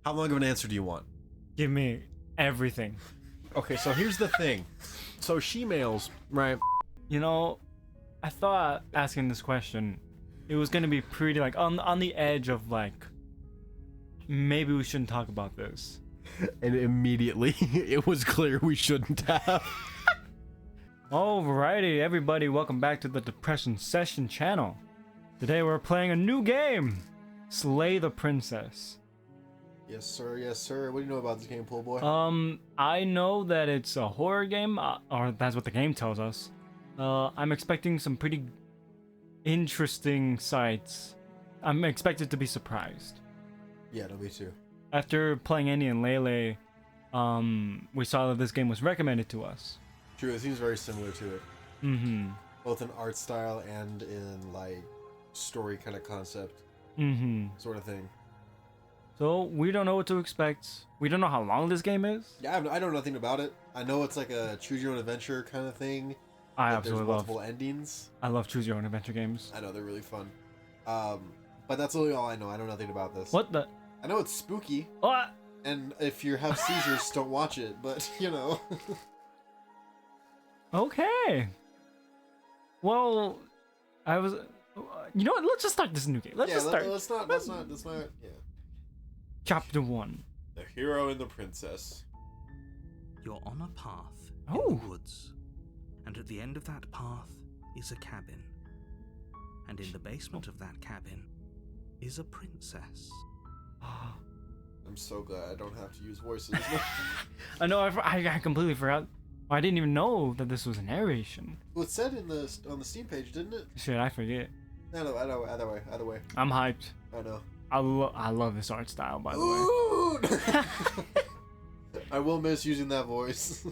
How long of an answer do you want? Give me everything. Okay, so here's the thing. So she-males, right? You know, I thought asking this question, it was gonna be pretty like on the edge of like, maybe we shouldn't talk about this. And immediately it was clear we shouldn't have. Alrighty, everybody, welcome back to the Depression Session channel. Today we're playing a new game, Slay the Princess. Yes, sir. Yes, sir. What do you know about this game, pool boy? I know that it's a horror game, or that's what the game tells us. I'm expecting some pretty interesting sights. I'm expected to be surprised. Yeah, no, me too. After playing Andy and Leyley, we saw that this game was recommended to us. True, it seems very similar to it. Mm-hmm. Both in art style and in, like, story kind of concept. Mm-hmm. Sort of thing. So, we don't know what to expect. We don't know how long this game is. Yeah, I know nothing about it. I know it's like a choose-your-own-adventure kind of thing. I There's absolutely multiple endings. I love choose-your-own-adventure games. I know, they're really fun. But that's really all I know. I know nothing about this. What the? I know it's spooky. What? And if you have seizures, don't watch it. But, you know. Okay. Well, I was... You know what? Let's just start this new game. Let's just start. Let's not, yeah. Chapter 1. The hero and the princess. You're on a path in Oh. the woods, and at the end of that path is a cabin. And in the basement of that cabin is a princess. I'm so glad I don't have to use voices. I know, I completely forgot. I didn't even know that this was a narration. Well, it said on the Steam page, didn't it? Shit, I forget. No, either way. I'm hyped. I know. I love this art style, by the way. I will miss using that voice.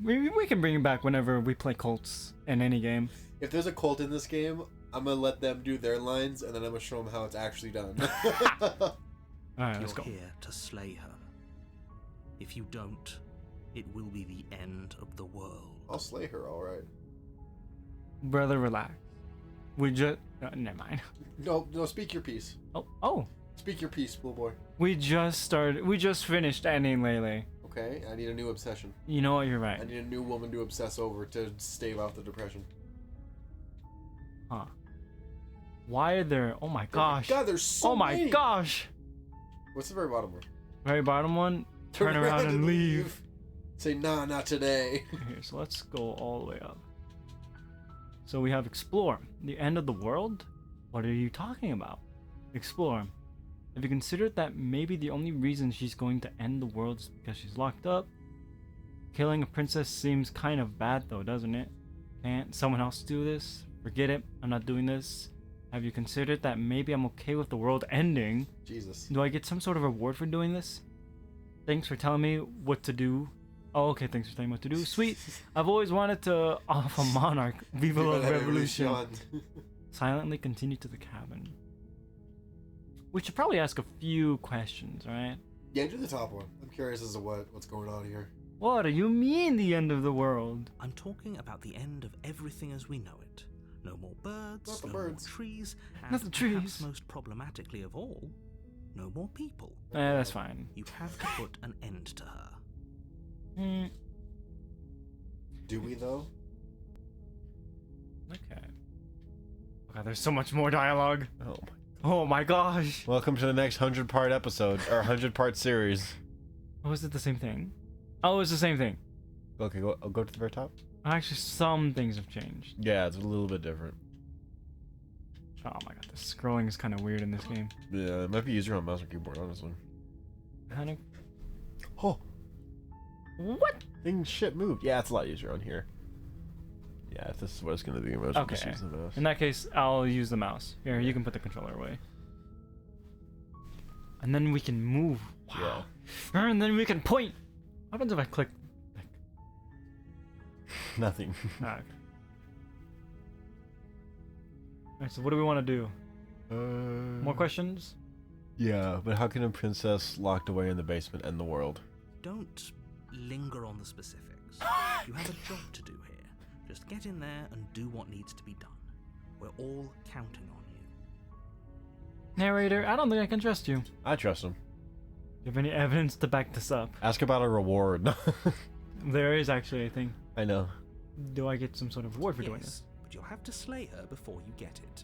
We can bring it back whenever we play Colts in any game. If there's a cult in this game, I'm gonna let them do their lines, and then I'm gonna show them how it's actually done. Alright, let's go. You're here to slay her. If you don't, it will be the end of the world. I'll slay her, alright. Brother, relax. We just... never mind. No, speak your piece. Oh. Speak your piece, pool boy. We just finished Andy and Leyley. Okay, I need a new obsession. You know what, you're right. I need a new woman to obsess over to stave off the depression. Huh. Why are there... Oh my gosh. God, there's so many. Oh my gosh. What's the very bottom one? Very bottom one. Turn around and leave. Say, nah, not today. Here, so let's go all the way up. So we have explore. The end of the world? What are you talking about? Explore. Have you considered that maybe the only reason she's going to end the world is because she's locked up? Killing a princess seems kind of bad though, doesn't it? Can't someone else do this? Forget it. I'm not doing this. Have you considered that maybe I'm okay with the world ending? Jesus. Do I get some sort of reward for doing this? Thanks for telling me what to do. Oh, okay, thanks for telling me what to do. Sweet. I've always wanted to off a monarch. Viva la revolution. Silently continue to the cabin. We should probably ask a few questions, right? Yeah, do the top one. I'm curious as to what's going on here. What do you mean the end of the world? I'm talking about the end of everything as we know it. No more birds, Not the no birds. more trees, and Not the trees. perhaps most problematically of all, no more people. That's fine. You have to put an end to her. Do we, though? Okay. Okay, there's so much more dialogue. Oh my. Oh my gosh. Welcome to the next 100-part episode, or 100-part series. Oh, is it the same thing? Oh, it's the same thing. Okay, I'll go to the very top. Actually, some things have changed. Yeah, it's a little bit different. Oh my god, the scrolling is kind of weird in this game. Yeah, it might be easier on mouse or keyboard, honestly. Kind of. Oh, What? things shit moved. Yeah, it's a lot easier on here. Yeah, if this is what it's gonna be, most Okay. just use the mouse. In that case, I'll use the mouse. Here, you can put the controller away. And then we can move. Wow. Yeah. And then we can point. What happens if I click? Nothing. Ah, okay. Alright, so what do we want to do? More questions? Yeah, but how can a princess locked away in the basement end the world? Don't linger on the specifics. You have a job to do here. Just get in there and do what needs to be done. We're all counting on you. Narrator, I don't think I can trust you. I trust him. you have any evidence to back this up? Ask about a reward. There is actually a thing. I know. Do I get some sort of reward for doing this? Yes, but you'll have to slay her before you get it.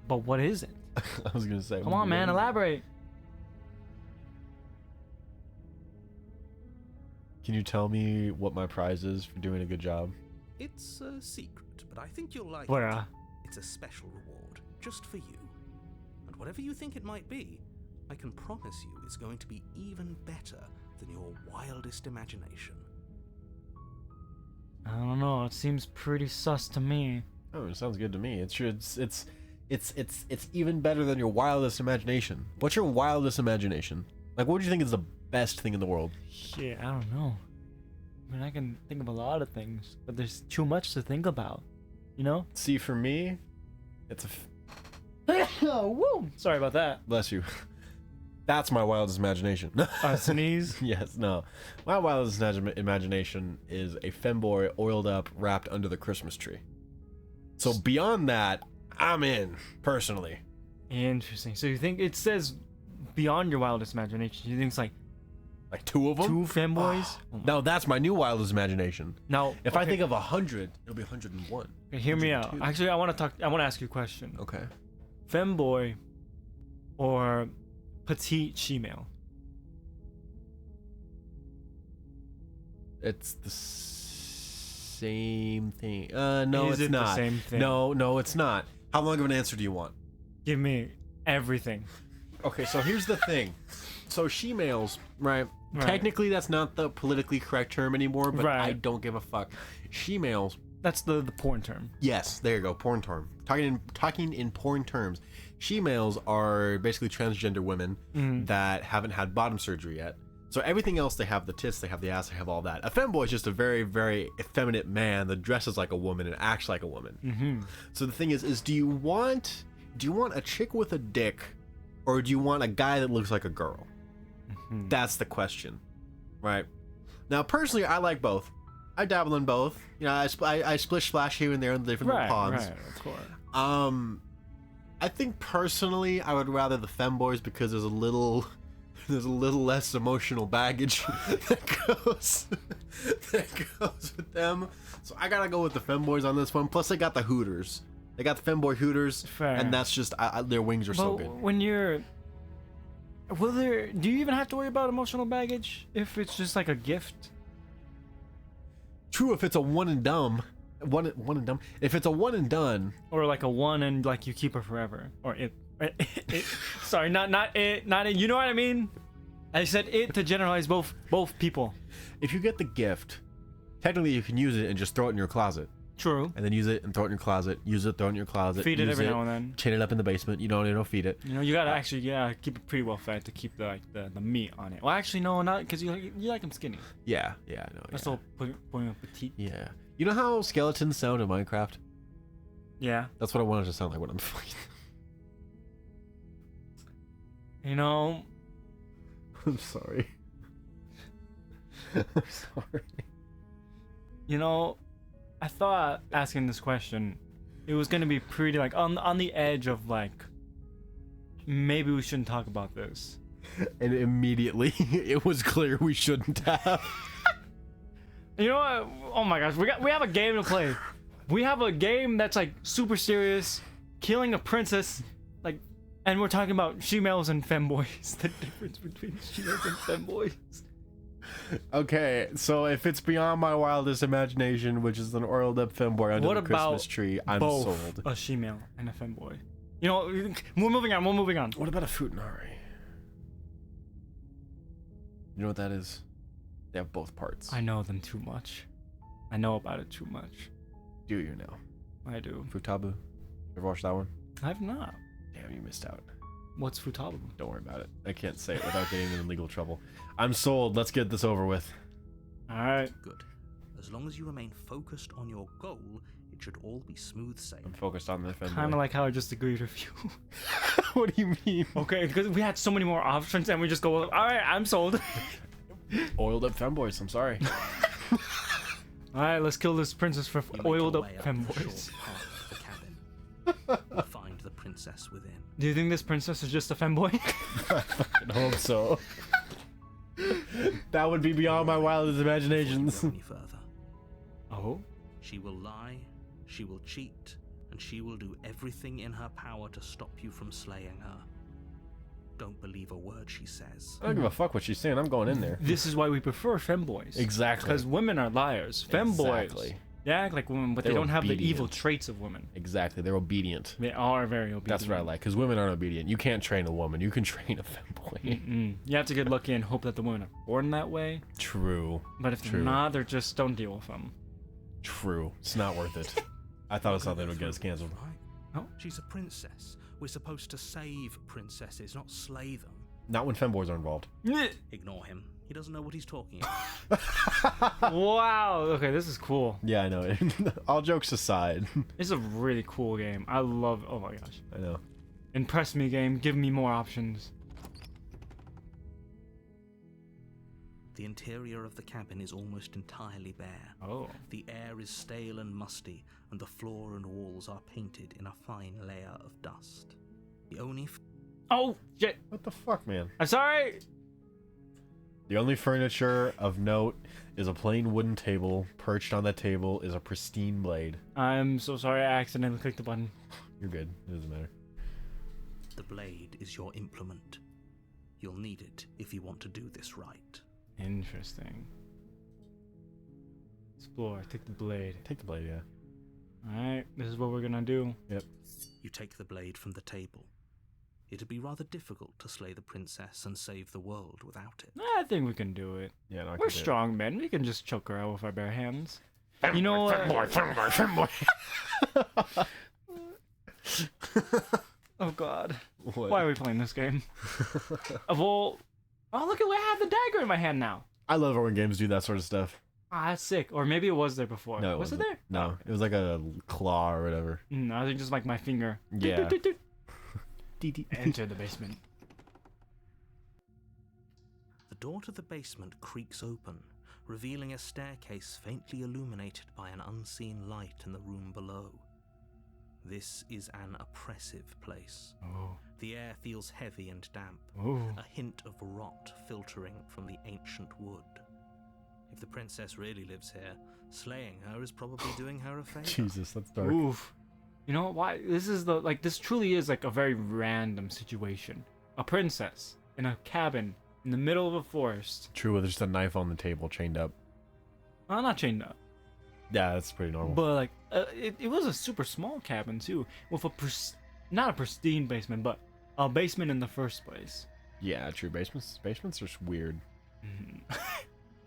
But what is it? I was gonna say. Come on, man, elaborate. Can you tell me what my prize is for doing a good job? It's a secret, but I think you'll like What? it. It's a special reward, just for you. And whatever you think it might be, I can promise you it's going to be even better than your wildest imagination. I don't know. It seems pretty sus to me. Oh, it sounds good to me. It's even better than your wildest imagination. What's your wildest imagination? Like, what do you think is the best thing in the world? Shit, I don't know. I mean, I can think of a lot of things, but there's too much to think about. You know? See, for me, it's Oh, woo! Sorry about that. bless you. That's my wildest imagination. Sneeze. Yes, no. My wildest imagination is a femboy oiled up, wrapped under the Christmas tree. So beyond that, I'm in, personally. Interesting. So you think it says beyond your wildest imagination? You think it's like two of them? 2 femboys? No, that's my new wildest imagination. No. If I think of 100, it'll be 101. Okay, hear me out. 102. Actually, I want to ask you a question. Okay. Femboy or petite female? It's the same thing. No, Is it's it the not. same thing? No, it's not. How long of an answer do you want? Give me everything. Okay, so here's the thing. So she-males, right? Right. Technically, that's not the politically correct term anymore, but Right. I don't give a fuck. She-males, That's the porn term. yes, there you go, porn term. Talking in porn terms, she-males are basically transgender women that haven't had bottom surgery yet. So everything else, they have the tits, they have the ass, they have all that. A femboy is just a very, very effeminate man that dresses like a woman and acts like a woman. Mm-hmm. So the thing is do you want a chick with a dick, or do you want a guy that looks like a girl? Mm-hmm. That's the question, right? Now, personally, I like both. I dabble in both. You know, I splish splash here and there in the different little ponds. Right, of course. I think personally, I would rather the femboys because there's a little less emotional baggage that goes with them. So I gotta go with the femboys on this one. Plus, they got the hooters. They got the femboy hooters, Fair. and that's just their wings are so But good. when you're, do you even have to worry about emotional baggage if it's just like a gift? True, if it's a one and done. If it's a one and done, Or like a one and like you keep her forever, or it sorry, not it, you know what I mean? I said it to generalize both people. if you get the gift, technically you can use it and just throw it in your closet, True. and then use it and throw it in your closet. Use it, throw it in your closet. Feed it use every now and then. Chain it up in the basement. You don't feed it. You know, you gotta actually keep it pretty well fed to keep the meat on it. Well, actually no, not because you like them skinny. Yeah, I know. That's Yeah. the whole point of petite. Yeah. You know how skeletons sound in Minecraft? Yeah. That's what I want it to sound like when I'm fighting. You know, I'm sorry. I'm sorry. You know, I thought asking this question, it was gonna be pretty like on the edge of like, maybe we shouldn't talk about this. And immediately, it was clear we shouldn't have. You know what? Oh my gosh, we have a game to play. We have a game that's like super serious, killing a princess, like, and we're talking about she-males and femboys. The difference between she-males and femboys. Okay, so if it's beyond my wildest imagination, which is an oiled up femboy under What the about Christmas tree, I'm both sold. a she-male and a femboy? You know, we're moving on. What about a futanari? You know what that is? They have both parts. I know them too much. I know about it too much. Do you now? I do. Futabu? Ever watched that one? I've not. Damn, you missed out. What's Futaba? Don't worry about it. I can't say it without getting in legal trouble. I'm sold. Let's get this over with. Alright. Good. As long as you remain focused on your goal, it should all be smooth sailing. I'm focused on the femboy. Kind of like how I just agreed with you. What do you mean? Okay, because we had so many more options and we just go, alright, I'm sold. Oiled up femboys. I'm sorry. Alright, let's kill this princess for You make oiled your up way up the femboys. short path of the cabin. You find the princess within. Do you think this princess is just a femboy? I hope so. That would be beyond my wildest Before you imaginations. go any further. Oh? She will lie, she will cheat, and she will do everything in her power to stop you from slaying her. Don't believe a word she says. I don't give a fuck what she's saying. I'm going in there. This is why we prefer femboys. Exactly. Because women are liars. Femboys. Exactly. They act like women, but they They're don't have the evil obedient. traits of women. Exactly. They're obedient. They are very obedient. That's what I like, because women aren't obedient. You can't train a woman. You can train a femboy. Mm-mm. You have to get lucky and hope that the women are born that way. True. But if True. they're not, they're just don't deal with them. True. It's not worth it. I thought it was something that would get us canceled. Right? Oh. She's a princess. We're supposed to save princesses, not slay them. Not when femboys are involved. Ignore him. He doesn't know what he's talking about. Wow. Okay, this is cool. Yeah, I know. All jokes aside. It's a really cool game. I love. Oh my gosh. I know. Impress me, game. Give me more options. The interior of the cabin is almost entirely bare. Oh. The air is stale and musty, and the floor and walls are painted in a fine layer of dust. The only Oh shit. What the fuck, man? I'm sorry. The only furniture of note is a plain wooden table. Perched on that table is a pristine blade. I'm so sorry. I accidentally clicked the button. You're good. It doesn't matter. The blade is your implement. You'll need it if you want to do this right. Interesting. Explore. Take the blade. Take the blade, yeah. All right. This is what we're gonna do. Yep. You take the blade from the table. It'd be rather difficult to slay the princess and save the world without it. I think we can do it. Yeah, no, I We're can do it. strong men. We can just choke her out with our bare hands. You know what? Oh god. What? Why are we playing this game? Of all... Oh, look at I have the dagger in my hand now. I love it when games do that sort of stuff. Ah, that's sick. Or maybe it was there before. No, it was wasn't. it there? No, it was like a claw or whatever. No, I think just like my finger. Yeah. Enter the basement. The door to the basement creaks open, revealing a staircase faintly illuminated by an unseen light in the room below. This is an oppressive place. Oh. The air feels heavy and damp, Oh. a hint of rot filtering from the ancient wood. If the princess really lives here, slaying her is probably doing her a favor. Jesus, that's dark. Oof. You know why? This is the this truly is like a very random situation. A princess in a cabin in the middle of a forest. True, with just a knife on the table, chained up. Well, not chained up, Yeah, that's pretty normal. but like it was a super small cabin too, with a not a pristine basement, but a basement in the first place. Yeah, true. Basements are just weird.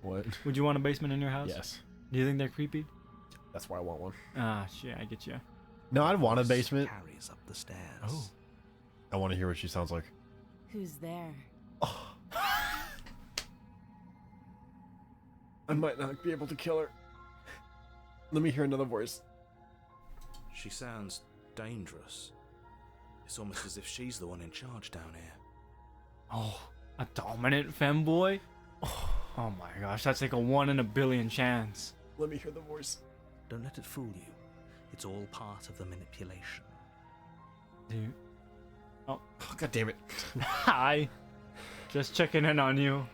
What? Would you want a basement in your house? Yes. Do you think they're creepy? That's why I want one. Ah, shit, I get you. No, I'd want a basement. Carries up the stairs. Oh. I want to hear what she sounds like. Who's there? I might not be able to kill her. Let me hear another voice. She sounds dangerous. It's almost as if she's the one in charge down here. Oh, a dominant femboy? Oh my gosh, that's like a 1 in a billion chance. Let me hear the voice. Don't let it fool you. It's all part of the manipulation. Dude. Oh, God damn it. Hi. Just checking in on you.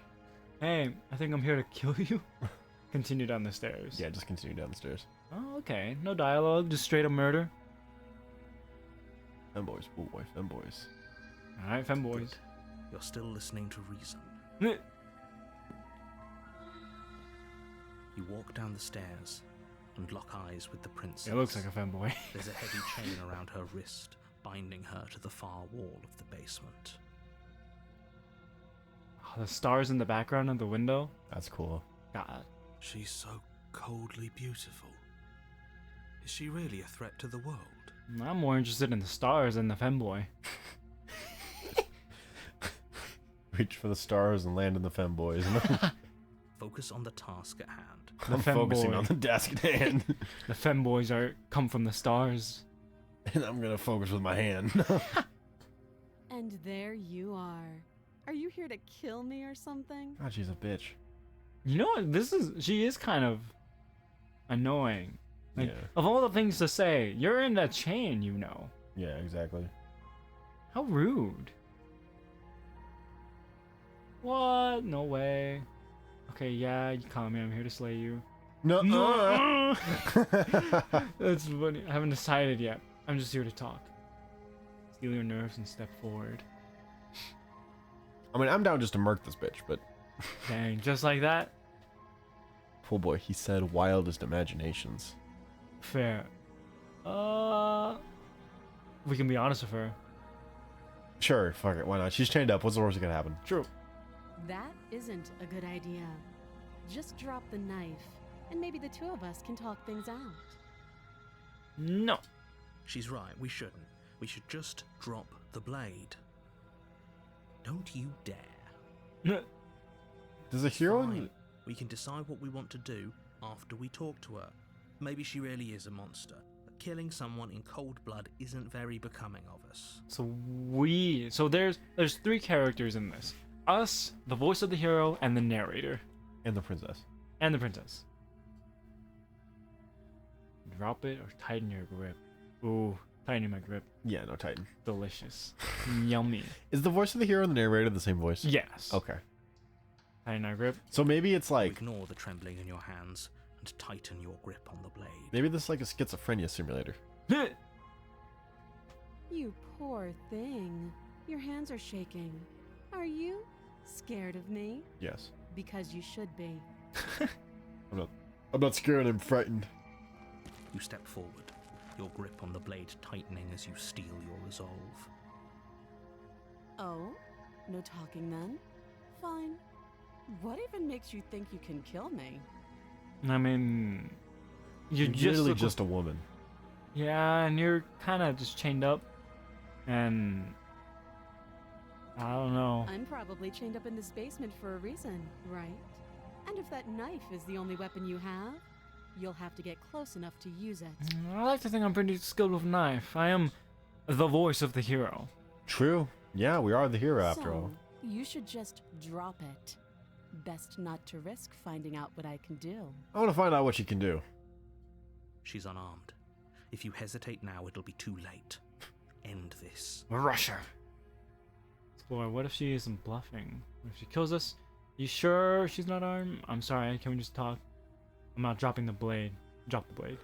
Hey, I think I'm here to kill you. Continue down the stairs. Yeah, just continue down the stairs. Oh, okay. No dialogue, just straight up murder. Femboys, boy, femboys. Alright, femboys. You're still listening to reason. You walk down the stairs and lock eyes with the princess. It looks like a femboy. There's a heavy chain around her wrist, binding her to the far wall of the basement. Oh, the stars in the background of the window. That's cool. God. She's so coldly beautiful. Is she really a threat to the world? I'm more interested in the stars than the femboy. Reach for the stars and land in the femboys. Focus on the task at hand. I'm focusing on the desk at hand. The femboys come from the stars. And I'm gonna focus with my hand. And there you are. Are you here to kill me or something? God, she's a bitch. You know what? She is kind of annoying. Like, Yeah. of all the things to say, you're in that chain, you know. Yeah, exactly. How rude. What? No way. okay, yeah, you call me. I'm here to slay you. No. No. That's funny. I haven't decided yet. I'm just here to talk. Steal your nerves and step forward. I mean, I'm down just to murk this bitch, but Dang, just like that? oh boy, he said wildest imaginations. Fair. We can be honest with her. Sure, fuck it, why not? She's chained up. What's the worst that could happen? True. That isn't a good idea. Just drop the knife, and maybe the two of us can talk things out. No. She's right, we shouldn't. We should just drop the blade. Don't you dare. Does a hero? Fine. We can decide what we want to do after we talk to her. Maybe she really is a monster, but killing someone in cold blood isn't very becoming of us. So there's three characters in this. Us, the voice of the hero, and the narrator. And the princess. And the princess. Drop it or tighten your grip. Ooh, tightening my grip. Yeah, no, Titan. Delicious. Yummy. Is the voice of the hero and the narrator the same voice? Yes. Okay. Tighten our grip. So maybe it's like, Ignore the trembling in your hands and tighten your grip on the blade. maybe this is like a schizophrenia simulator. You poor thing. Your hands are shaking. Are you scared of me? Yes. Because you should be. I'm not scared, I'm frightened. You step forward, your grip on the blade tightening as you steel your resolve. Oh? No talking then? Fine. What even makes you think you can kill me? I mean, You're just literally look- just a woman. Yeah, and you're kind of just chained up, and I don't know. I'm probably chained up in this basement for a reason, right? And if that knife is the only weapon you have, you'll have to get close enough to use it. I like to think I'm pretty skilled with a knife. I am the voice of the hero. True. Yeah, we are the hero after So, all. you should just drop it. Best not to risk finding out what I can do. I want to find out what she can do. She's unarmed. If you hesitate now, it'll be too late. End this. Rush her. Explorer, what if she isn't bluffing? What if she kills us? You sure she's not armed? I'm sorry, can we just talk? I'm not dropping the blade. Drop the blade.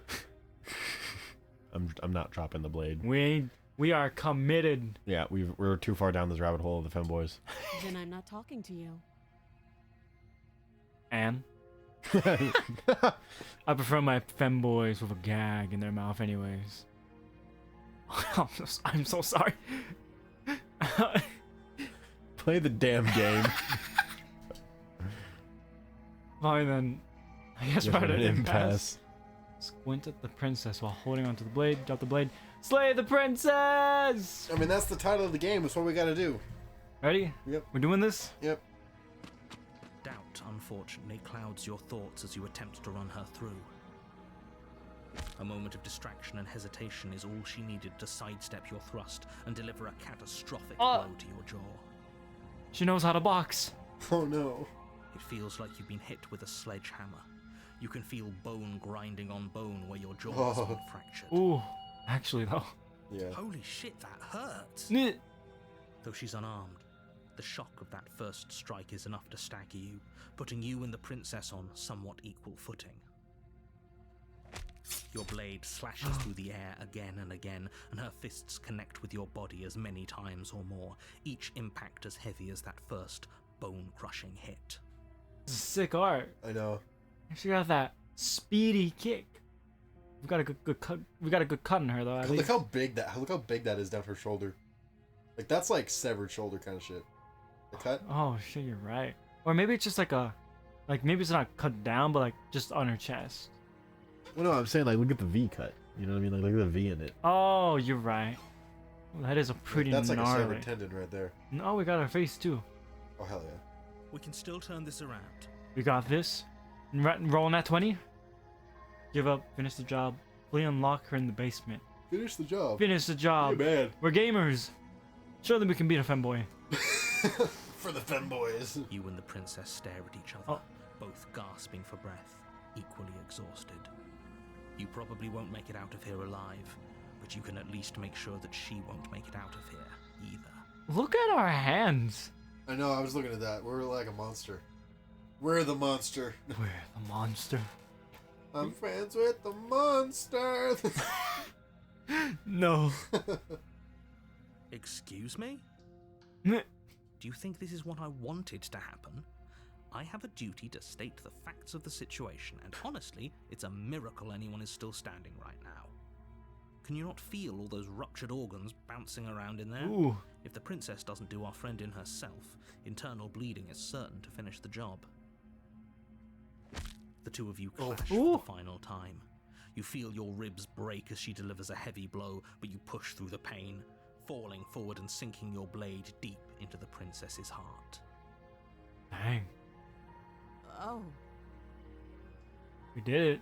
I'm not dropping the blade. We are committed. Yeah, we're too far down this rabbit hole of the femboys. Then I'm not talking to you. And I prefer my femboys with a gag in their mouth anyways. I'm so sorry. Play the damn game. Fine then. I guess Yes, we're at we're an at an impasse. Squint at the princess while holding onto the blade. Drop the blade. Slay the princess! I mean, that's the title of the game. That's what we gotta do. Ready? Yep. We're doing this? Yep. Doubt, unfortunately, clouds your thoughts as you attempt to run her through. A moment of distraction and hesitation is all she needed to sidestep your thrust and deliver a catastrophic blow to your jaw. She knows how to box. Oh no. It feels like you've been hit with a sledgehammer. You can feel bone grinding on bone where your jaw has been fractured. Ooh, actually though. Yeah. Holy shit, that hurts! Nyeh. Though she's unarmed, the shock of that first strike is enough to stagger you, putting you and the princess on somewhat equal footing. Your blade slashes through the air again and again, and her fists connect with your body as many times or more, each impact as heavy as that first bone-crushing hit. This is sick art. I know. She got that speedy kick. We got a good cut. We got a good cut in her though. At Look least. how big that is down her shoulder. Like that's like severed shoulder kind of shit. The cut. Oh shit, you're right. Or maybe it's just like maybe it's not cut down, but like just on her chest. Well, no, I'm saying like look at the V cut. You know what I mean? Like look at the V in it. Oh, you're right. Well, that is a pretty That's like a gnarly. severed tendon right there. No, we got her face too. Oh hell yeah. We can still turn this around. We got this. Rolling that 20. Give up. Finish the job. Fully unlock her in the basement. Finish the job. Finish the job. Hey, man. We're gamers. Surely we can beat a femboy. For the femboys. You and the princess stare at each other, both gasping for breath, equally exhausted. You probably won't make it out of here alive, but you can at least make sure that she won't make it out of here either. Look at our hands. I know. I was looking at that. We're like a monster. We're the monster. We're the monster. I'm friends with the monster. No. Excuse me? Meh. Do you think this is what I wanted to happen? I have a duty to state the facts of the situation, and honestly, it's a miracle anyone is still standing right now. Can you not feel all those ruptured organs bouncing around in there? Ooh. If the princess doesn't do our friend in herself, internal bleeding is certain to finish the job. The two of you clash for the final time. You feel your ribs break as she delivers a heavy blow, but you push through the pain, falling forward and sinking your blade deep into the princess's heart. Dang. Oh, We did it.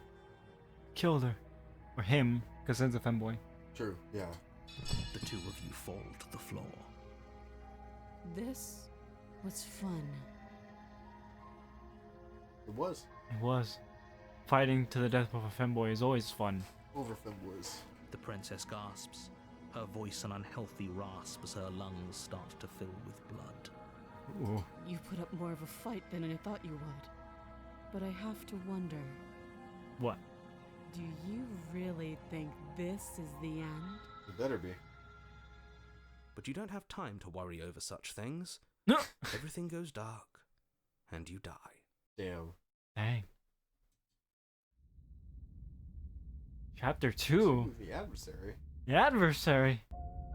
Killed her. Or him, because it's a femboy. True, yeah. The two of you fall to the floor. this was fun. It was. It was. Fighting to the death of a femboy is always fun. Over FEMBOYS. The princess gasps, her voice an unhealthy rasp as her lungs start to fill with blood. Ooh. You put up more of a fight than I thought you would. But I have to wonder, What? do you really think this is the end? It better be. But you don't have time to worry over such things. No. Everything goes dark, and you die. Damn. Dang. Chapter 2. The adversary. The adversary.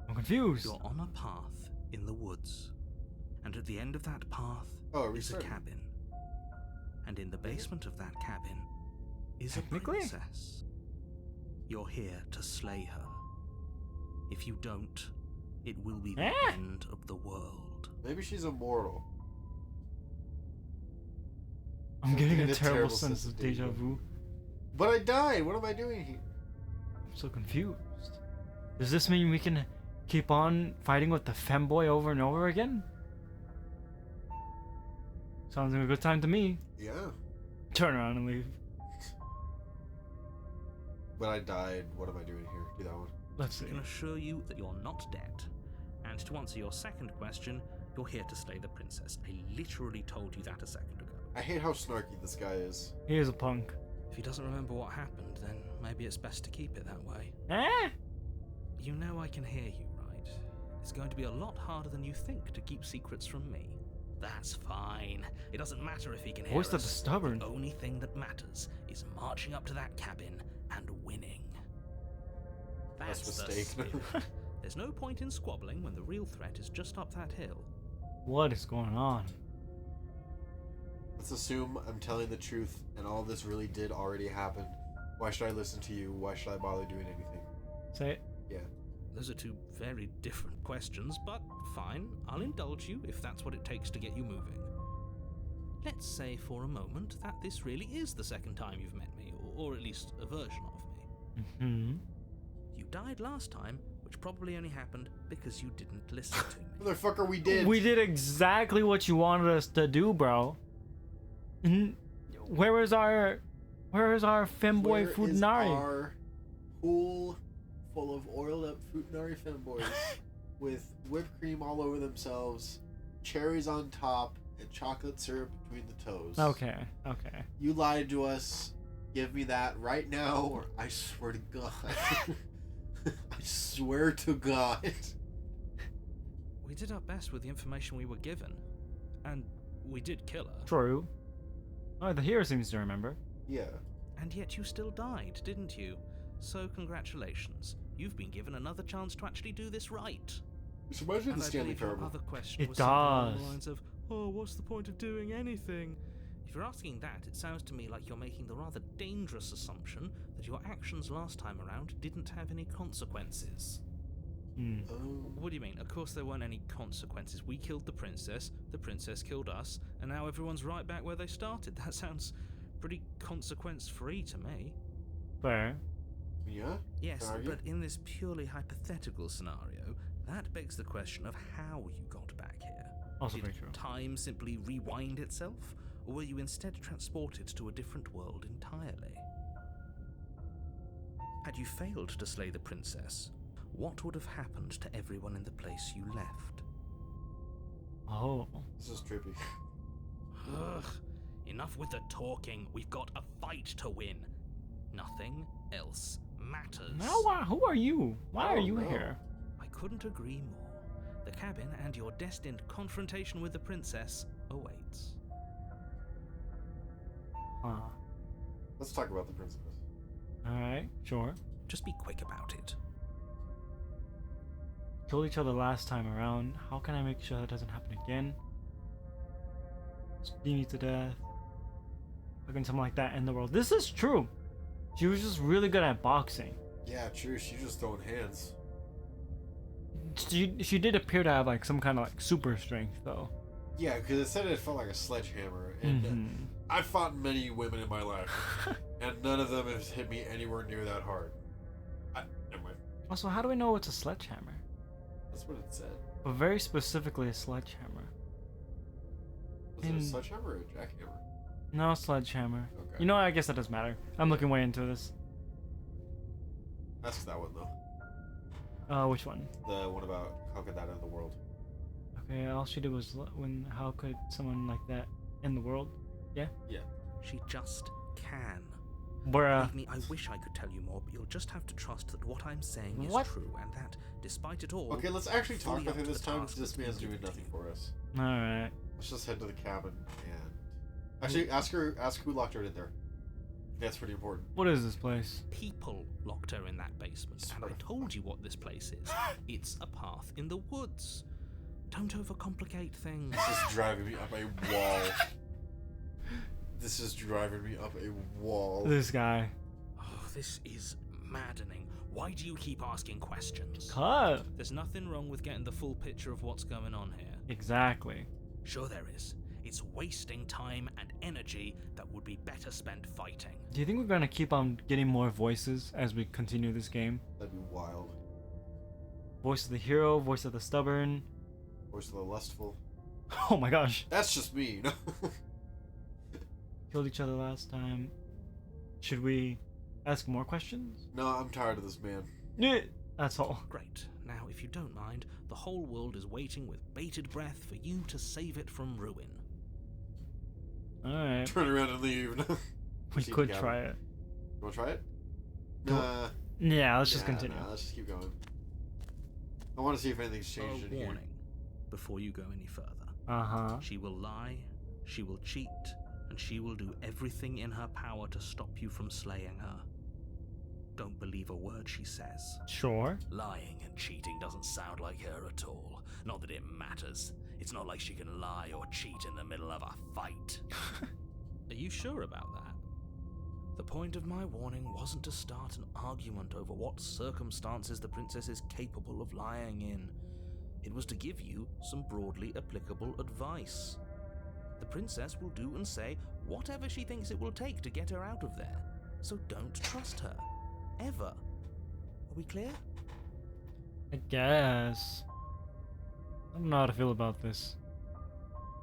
I'm confused. You're on a path in the woods, and at the end of that path Oh, are we is a starting? cabin. And in the basement of that cabin is a Technically? princess. You're here to slay her. If you don't, it will be the end of the world. Maybe she's immortal. I'm getting getting a a terrible terrible sense sense of of deja deja vu. But I died. What am I doing here? I'm so confused. Does this mean we can keep on fighting with the femboy over and over again? Sounds like a good time to me. Yeah. Turn around and leave. But I died. What am I doing here? Do that one. Let's see. I can assure you that you're not dead. And to answer your second question, you're here to slay the princess. I literally told you that a second ago. I hate how snarky this guy is. He is a punk. If he doesn't remember what happened, then maybe it's best to keep it that way. Eh? You know I can hear you, right? It's going to be a lot harder than you think to keep secrets from me. That's fine. It doesn't matter if he can hear Voice us. that's stubborn. The only thing that matters is marching up to that cabin and winning. That's the mistake. spirit. There's no point in squabbling when the real threat is just up that hill. What is going on? Let's assume I'm telling the truth and all this really did already happen. Why should I listen to you? Why should I bother doing anything? Say it. Yeah. Those are two very different questions, but fine, I'll indulge you if that's what it takes to get you moving. Let's say for a moment that this really is the second time you've met me, or at least a version of me. Mm-hmm. You died last time, which probably only happened because you didn't listen to me. Motherfucker, we did. We did exactly what you wanted us to do, bro. Where is our femboy Where is Futanari? our pool full of oiled up Futanari femboys with whipped cream all over themselves, cherries on top, and chocolate syrup between the toes? Okay. You lied to us. Give me that right now, or I swear to God. I swear to God. We did our best with the information we were given, and we did kill her. True. Oh, the hero seems to remember. Yeah. And yet you still died, didn't you? So congratulations. You've been given another chance to actually do this right. Just imagine And the I Stanley believe your Parable. other question It was something along does. the lines of, oh, what's the point of doing anything? If you're asking that, it sounds to me like you're making the rather dangerous assumption that your actions last time around didn't have any consequences. Oh. What do you mean? Of course there weren't any consequences. We killed the princess killed us, and now everyone's right back where they started. That sounds pretty consequence-free to me. Fair. Yeah? Yes, Can I argue? but in this purely hypothetical scenario, that begs the question of how you got back here. Also Did very true. time simply rewind itself, or were you instead transported to a different world entirely? Had you failed to slay the princess, what would have happened to everyone in the place you left? Oh. This is trippy. Ugh. In Enough with the talking. We've got a fight to win. Nothing else matters. Now, who are you? Why are you here? I couldn't agree more. The cabin and your destined confrontation with the princess awaits. Let's talk about the princess. Alright, sure. Just be quick about it. Killed each other last time around. How can I make sure that doesn't happen again? Beat me to death. How can something like that end the world? This is true. She was just really good at boxing. Yeah, true. She's just throwing hands. She did appear to have like some kind of like super strength though. Yeah, because it said it felt like a sledgehammer, and I've fought many women in my life, and none of them have hit me anywhere near that hard. Never mind. Also, how do we know it's a sledgehammer? That's what it said. But very specifically a sledgehammer. Was it a sledgehammer or a jackhammer? No, sledgehammer. Okay. You know, I guess that doesn't matter. I'm looking way into this. Ask that one though. Which one? The one about how could that end the world? Okay, all she did was how could someone like that end the world? Yeah? Yeah. She just can. Bruh. Believe me, I wish I could tell you more, but you'll just have to trust that what I'm saying is What? true, and that, despite it all... Okay, let's actually talk fully with up her to this the time, task because this that's man's been doing given nothing to you. for us. Alright. Let's just head to the cabin and... Actually, ask who locked her in there. That's pretty important. What is this place? People locked her in that basement, and I told you what this place is. It's a path in the woods. Don't overcomplicate things. This is driving me up a wall. This is driving me up a wall. This guy. Oh, this is maddening. Why do you keep asking questions? Cut. There's nothing wrong with getting the full picture of what's going on here. Exactly. Sure there is. It's wasting time and energy that would be better spent fighting. Do you think we're gonna keep on getting more voices as we continue this game? That'd be wild. Voice of the hero, voice of the stubborn. Voice of the lustful. Oh my gosh. That's just me, you know? Killed each other last time. Should we ask more questions? No, I'm tired of this man. Yeah. That's all. Great. Now, if you don't mind, the whole world is waiting with bated breath for you to save it from ruin. Alright. Turn around and leave. We Proceed could to try cabin. it. You wanna try it? Go- Nah. Yeah, let's just continue. Nah, let's just keep going. I want to see if anything's changed in here. Warning, before you go any further. Uh-huh. She will lie, she will cheat, and she will do everything in her power to stop you from slaying her. Don't believe a word she says. Sure. Lying and cheating doesn't sound like her at all. Not that it matters. It's not like she can lie or cheat in the middle of a fight. Are you sure about that? The point of my warning wasn't to start an argument over what circumstances the princess is capable of lying in. It was to give you some broadly applicable advice. The princess will do and say whatever she thinks it will take to get her out of there. So don't trust her. Ever. Are we clear? I guess. I don't know how to feel about this.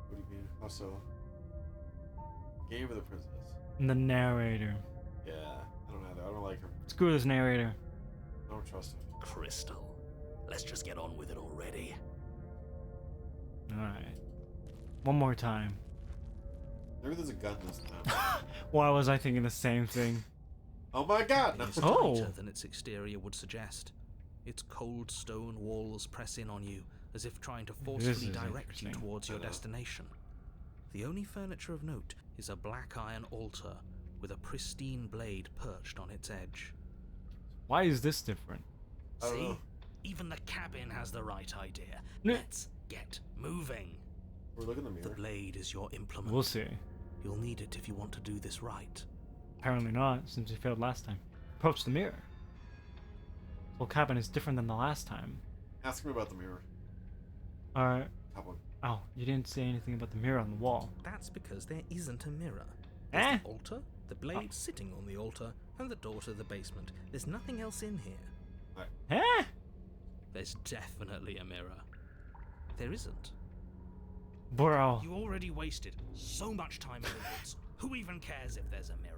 What do you mean? Also, game of the princess. And the narrator. Yeah, I don't either. I don't like her. Screw this narrator. I don't trust her. Crystal, let's just get on with it already. Alright. One more time. Maybe there's a gun this time. Why was I thinking the same thing? Oh my god! No. It's Oh. tighter than its exterior would suggest. Its cold stone walls press in on you, as if trying to forcefully is direct you interesting. towards your destination. The only furniture of note is a black iron altar with a pristine blade perched on its edge. Why is this different? I don't See? know. Even the cabin has the right idea. No. Let's get moving. We're looking in the The mirror. blade is your implement. We'll see. You'll need it if you want to do this right. Apparently not, since we failed last time. Approach the mirror. This whole cabin is different than the last time. Ask me about the mirror. Alright. Top one. Oh, you didn't say anything about the mirror on the wall. That's because there isn't a mirror. There's Eh? the altar, the blade sitting on the altar, and the door to the basement. There's nothing else in here. Eh? There's definitely a mirror. There isn't. Bro. You already wasted so much time in the woods. Who even cares if there's a mirror?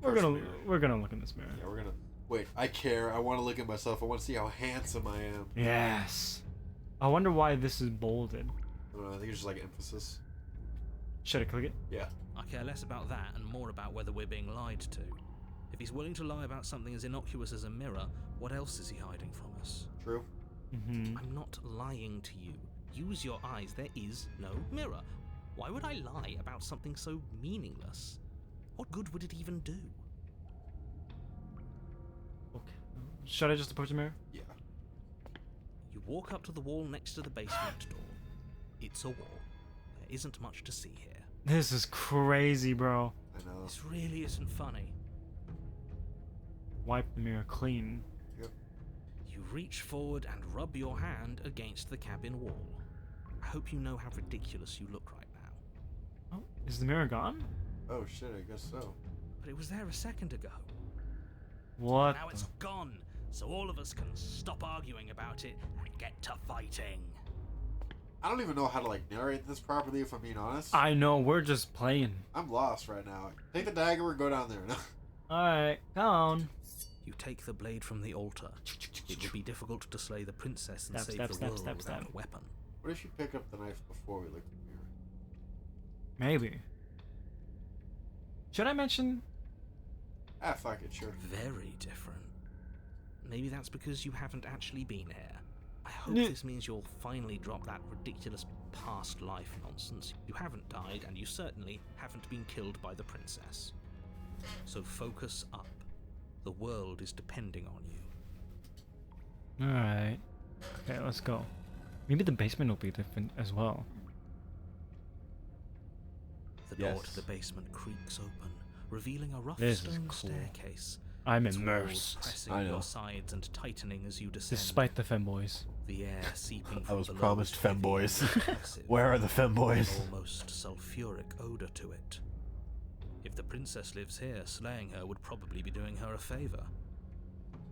We're First gonna mirror. we're gonna look in this mirror. Yeah, we're gonna. Wait, I care. I want to look at myself. I want to see how handsome I am. Yes. I wonder why this is bolded. I don't know. I think it's just like emphasis. Should I click it? Yeah. I care less about that and more about whether we're being lied to. If he's willing to lie about something as innocuous as a mirror, what else is he hiding from us? True. Mm-hmm. I'm not lying to you. Use your eyes. There is no mirror. Why would I lie about something so meaningless? What good would it even do? Okay. Should I just approach the mirror? Yeah. You walk up to the wall next to the basement door. It's a wall. There isn't much to see here. This is crazy, bro. I know. This really isn't funny. Wipe the mirror clean. You reach forward and rub your hand against the cabin wall. I hope you know how ridiculous you look right now. Oh, is the mirror gone? Oh shit, I guess so. But it was there a second ago. What? Now it's gone, so all of us can stop arguing about it and get to fighting. I don't even know how to like narrate this properly, if I'm being honest. I know, we're just playing. I'm lost right now. Take the dagger and go down there. Alright, come on. You take the blade from the altar. It would be difficult to slay the princess and Step, save step, the step, world step, without step. a weapon. What if you pick up the knife before we look at the mirror? Maybe. Should I mention? Ah, fuck it, sure. Very different. Maybe that's because you haven't actually been here. I hope Yeah. this means you'll finally drop that ridiculous past life nonsense. You haven't died, and you certainly haven't been killed by the princess. So focus up. The world is depending on you. Alright. Okay, let's go. Maybe the basement will be different as well. The door Yes. to the basement creaks open, revealing a rough This is stone cool. staircase. I'm Its walls immersed. pressing I know. your sides and tightening as you descend. Despite the femboys. The air seeping I from was below promised is heavy and femboys. oppressive, Where are the with femboys? an almost sulfuric odor to it. If the princess lives here, slaying her would probably be doing her a favor.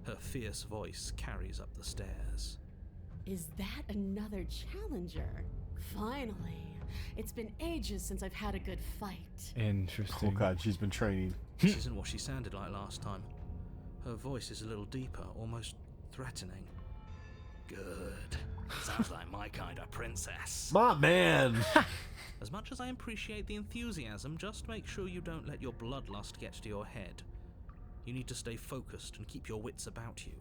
Her fierce voice carries up the stairs. Is that another challenger? Finally. It's been ages since I've had a good fight. Interesting. Oh god, she's been training. This isn't what she sounded like last time. Her voice is a little deeper, almost threatening. Good. Sounds like my kind of princess. My man! As much as I appreciate the enthusiasm, just make sure you don't let your bloodlust get to your head. You need to stay focused and keep your wits about you.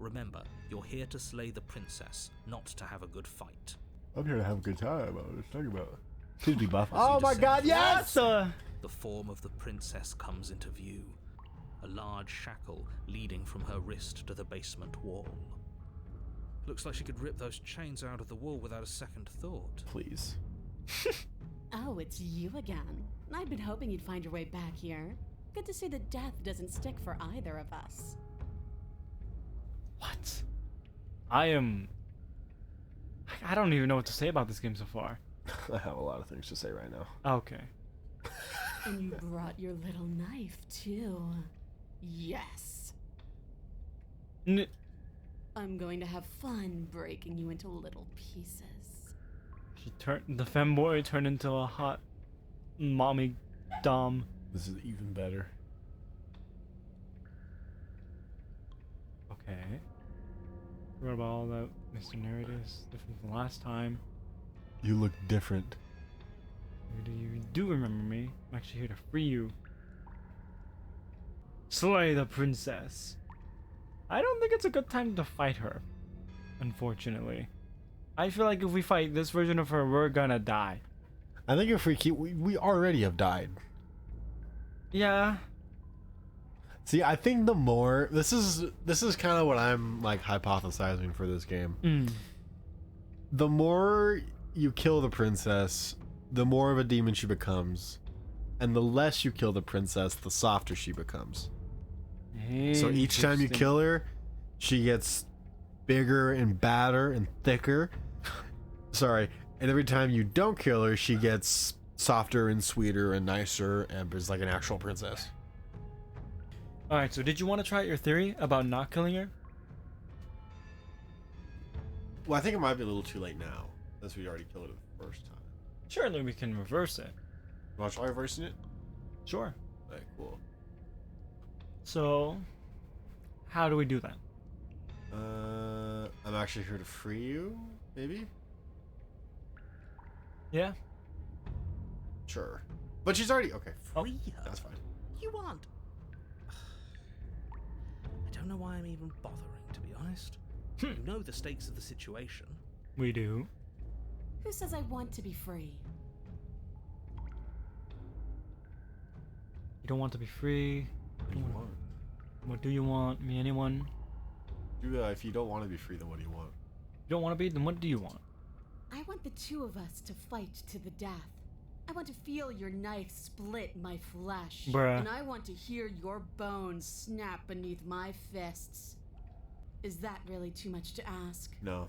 Remember, you're here to slay the princess, not to have a good fight. I'm here to have a good time. Let's talk about it. Please be buff. As you Oh my descend god, the yes! stairs, the form of the princess comes into view. A large shackle leading from her wrist to the basement wall. Looks like she could rip those chains out of the wall without a second thought. Please. Oh, it's you again. I've been hoping you'd find your way back here. Good to see that death doesn't stick for either of us. What? I don't even know what to say about this game so far. I have a lot of things to say right now. Okay. And you brought your little knife, too. Yes. I'm going to have fun breaking you into little pieces. The femboy turned into a hot mommy dom. This is even better. Okay. What about all that Mr. Narratives? Different from last time. You look different. You do remember me. I'm actually here to free you. Slay the princess. I don't think it's a good time to fight her. Unfortunately. I feel like if we fight this version of her, we're gonna die. I think if we keep, we already have died. Yeah. See, I think the more this is kind of what I'm like hypothesizing for this game. The more you kill the princess, the more of a demon she becomes, and the less you kill the princess, the softer she becomes. So each time you Interesting. kill her, she gets bigger and badder and thicker. Sorry. And every time you don't kill her, she gets softer and sweeter and nicer and is like an actual princess. Alright, so did you want to try out your theory about not killing her? Well, I think it might be a little too late now, since we already killed her the first time. Surely we can reverse it. You want to try reversing it? Sure. Okay, cool. So, how do we do that? I'm actually here to free you, maybe? Yeah. Sure. But she's already... Okay. Free her? That's fine. You aren't. I don't know why I'm even bothering, to be honest. You know the stakes of the situation. We do. Who says I want to be free? You don't want to be free. What do you want? What do you want? Me, anyone? If you don't want to be free, then what do you want? You don't want to be? Then what do you want? I want the two of us to fight to the death. I want to feel your knife split my flesh. Bruh. And I want to hear your bones snap beneath my fists. Is that really too much to ask? No.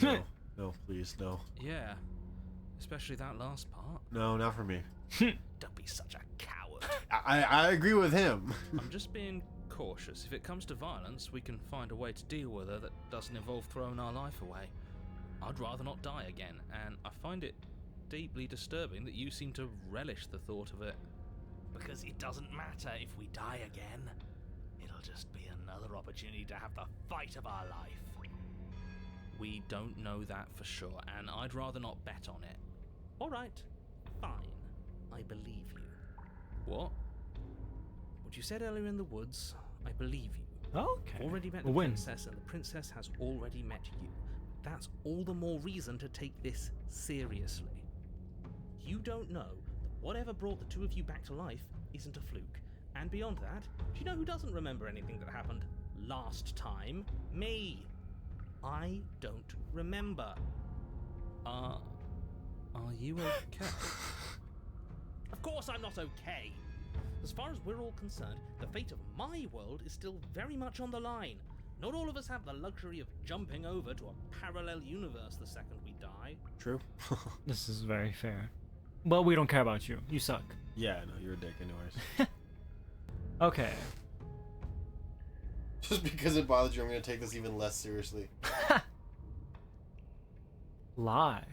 No. No, please, no. Yeah, especially that last part. No, not for me. Don't be such a coward. I agree with him. I'm just being cautious. If it comes to violence, we can find a way to deal with her that doesn't involve throwing our life away. I'd rather not die again, and I find it deeply disturbing that you seem to relish the thought of it. Because it doesn't matter if we die again. It'll just be another opportunity to have the fight of our life. We don't know that for sure, and I'd rather not bet on it. Alright, fine. I believe you. What? What you said earlier in the woods, I believe you. Okay. Already met the We'll win. princess, and the princess has already met you. That's all the more reason to take this seriously. You don't know that whatever brought the two of you back to life isn't a fluke. And beyond that, do you know who doesn't remember anything that happened last time? Me! I don't remember. Are you okay? Of course I'm not okay! As far as we're all concerned, the fate of my world is still very much on the line. Not all of us have the luxury of jumping over to a parallel universe the second we die. True. This is very fair. But we don't care about you. You suck. Yeah, no, you're a dick anyways. Okay. Just because it bothers you, I'm going to take this even less seriously. Lie.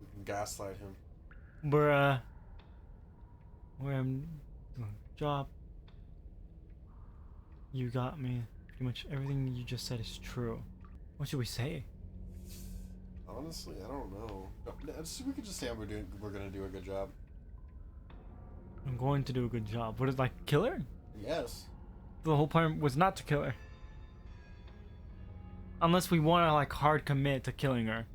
We can gaslight him. Bruh. Where I'm doing a job. You got me. Pretty much everything you just said is true. What should we say? Honestly, I don't know. We could just say we're going to do a good job. I'm going to do a good job. What is, like, kill her? Yes. The whole point was not to kill her. Unless we want to, like, hard commit to killing her.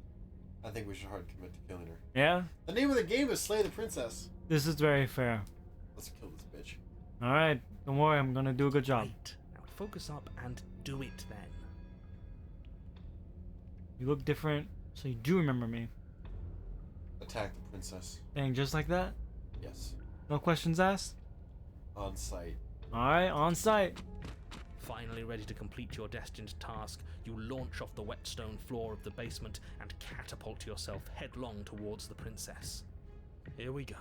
I think we should hard commit to killing her. Yeah? The name of the game is Slay the Princess. This is very fair. Let's kill this bitch. Alright, don't worry, I'm gonna do a good job. Right. Now focus up and do it then. You look different, so you do remember me. Attack the princess. Dang, just like that? Yes. No questions asked? On sight. Alright, on site. Finally ready to complete your destined task, you launch off the whetstone floor of the basement and catapult yourself headlong towards the princess. Here we go.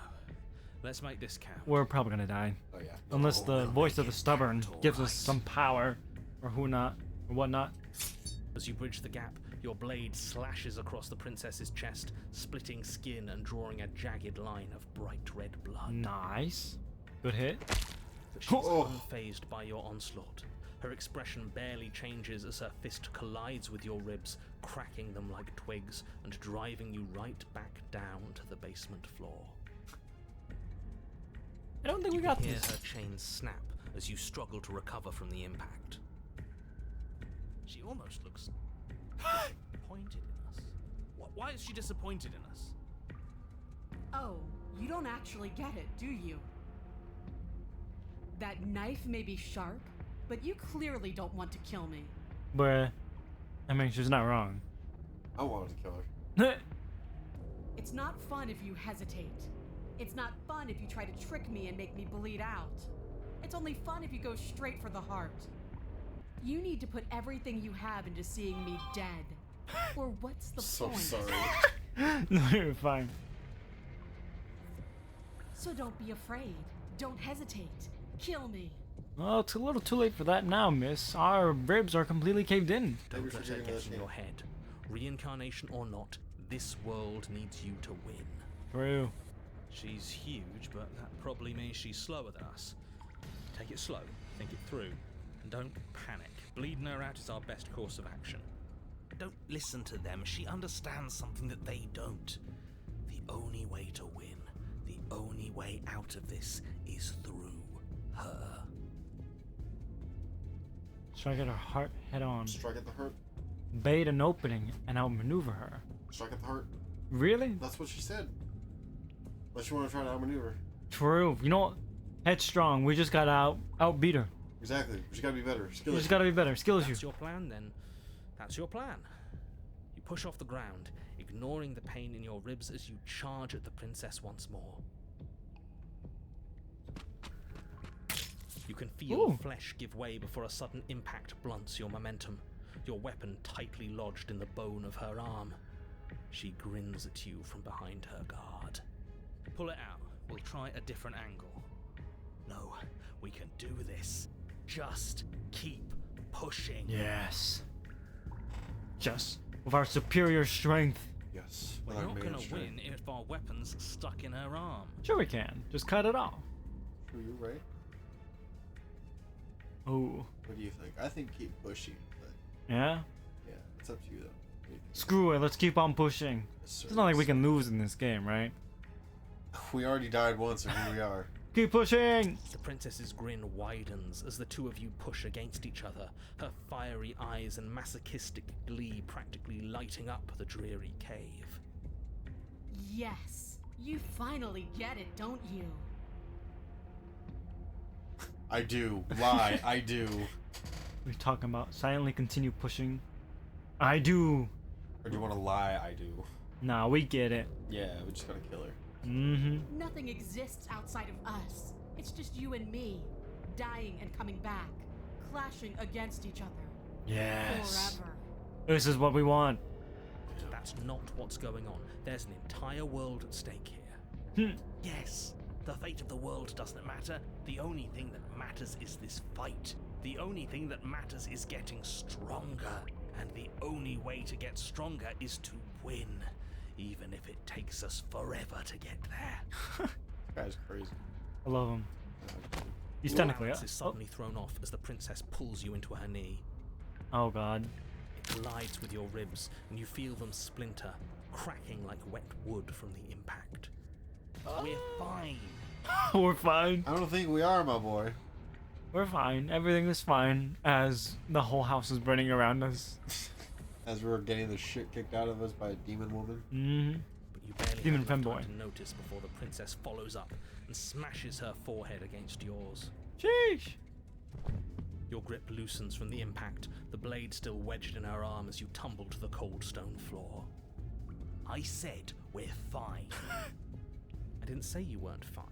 Let's make this count. We're probably gonna die. Oh yeah. Unless the voice of the stubborn count, gives us alright. some power. Or who not. Or whatnot. As you bridge the gap, your blade slashes across the princess's chest, splitting skin and drawing a jagged line of bright red blood. Nice. Good hit. But she's Oh. unfazed by your onslaught. Her expression barely changes as her fist collides with your ribs, cracking them like twigs and driving you right back down to the basement floor. I don't think You we got can hear this. her chains snap as you struggle to recover from the impact. She almost looks disappointed in us. Why is she disappointed in us? Oh, you don't actually get it, do you? That knife may be sharp, but you clearly don't want to kill me. Bruh. I mean, she's not wrong. I wanted to kill her. It's not fun if you hesitate. It's not fun if you try to trick me and make me bleed out. It's only fun if you go straight for the heart. You need to put everything you have into seeing me dead. Or what's the So point? sorry. No, you're fine. So don't be afraid. Don't hesitate. Kill me. Well, it's a little too late for that now, miss. Our ribs are completely caved in. Maybe we Don't let should her do get this in game. your head. Reincarnation or not, this world needs you to win. True. She's huge, but that probably means she's slower than us. Take it slow, think it through, and don't panic. Bleeding her out is our best course of action. Don't listen to them. She understands something that they don't. The only way to win, the only way out of this is through her. Strike at her heart head on. Strike at the heart. Bait an opening and outmaneuver her. Strike at the heart. Really? That's what she said. Unless you want to try to outmaneuver. True. You know what? Headstrong. We just gotta outbeat her. Exactly. We just gotta be better. Skill You just issue. gotta be better. Skill issue. That's your plan, then. That's your plan. You push off the ground, ignoring the pain in your ribs as you charge at the princess once more. You can feel Ooh. flesh give way before a sudden impact blunts your momentum, your weapon tightly lodged in the bone of her arm. She grins at you from behind her guard. Pull it out. We'll try a different angle. No, we can do this. Just keep pushing. Yes. Just with our superior strength. Yes. We're without not being gonna straight. win if our weapon's stuck in her arm. Sure we can. Just cut it off. True, you're right. Oh. What do you think? I think keep pushing, but Yeah? yeah, it's up to you though. What do you think? Screw it. Let's keep on pushing. Yes, sir. It's not like we can lose in this game, right? We already died once, and here we are. Keep pushing! The princess's grin widens as the two of you push against each other, her fiery eyes and masochistic glee practically lighting up the dreary cave. Yes. You finally get it, don't you? I do. Lie. I do. We're talking about silently continue pushing. I do. Or do you want to lie? I do. Nah, we get it. Yeah, we just gotta kill her. Mm-hmm. Nothing exists outside of us. It's just you and me, dying and coming back, clashing against each other. Yes. Forever. This is what we want. That's not what's going on. There's an entire world at stake here. Hmm. Yes, the fate of the world doesn't matter. The only thing that matters is this fight. The only thing that matters is getting stronger. And the only way to get stronger is to win. Even if it takes us forever to get there. This guy's crazy. I love him. He's Your technically balance up. is suddenly thrown off as the princess pulls you into her knee. Oh god. It collides with your ribs, and you feel them splinter, cracking like wet wood from the impact. We're fine. We're fine. I don't think we are, my boy. We're fine. Everything is fine as the whole house is burning around us. As we're getting the shit kicked out of us by a demon woman. Mm-hmm. But you barely Demon have enough femboy. time to notice before the princess follows up and smashes her forehead against yours. Sheesh. Your grip loosens from the impact, the blade still wedged in her arm as you tumble to the cold stone floor. I said we're fine. I didn't say you weren't fine.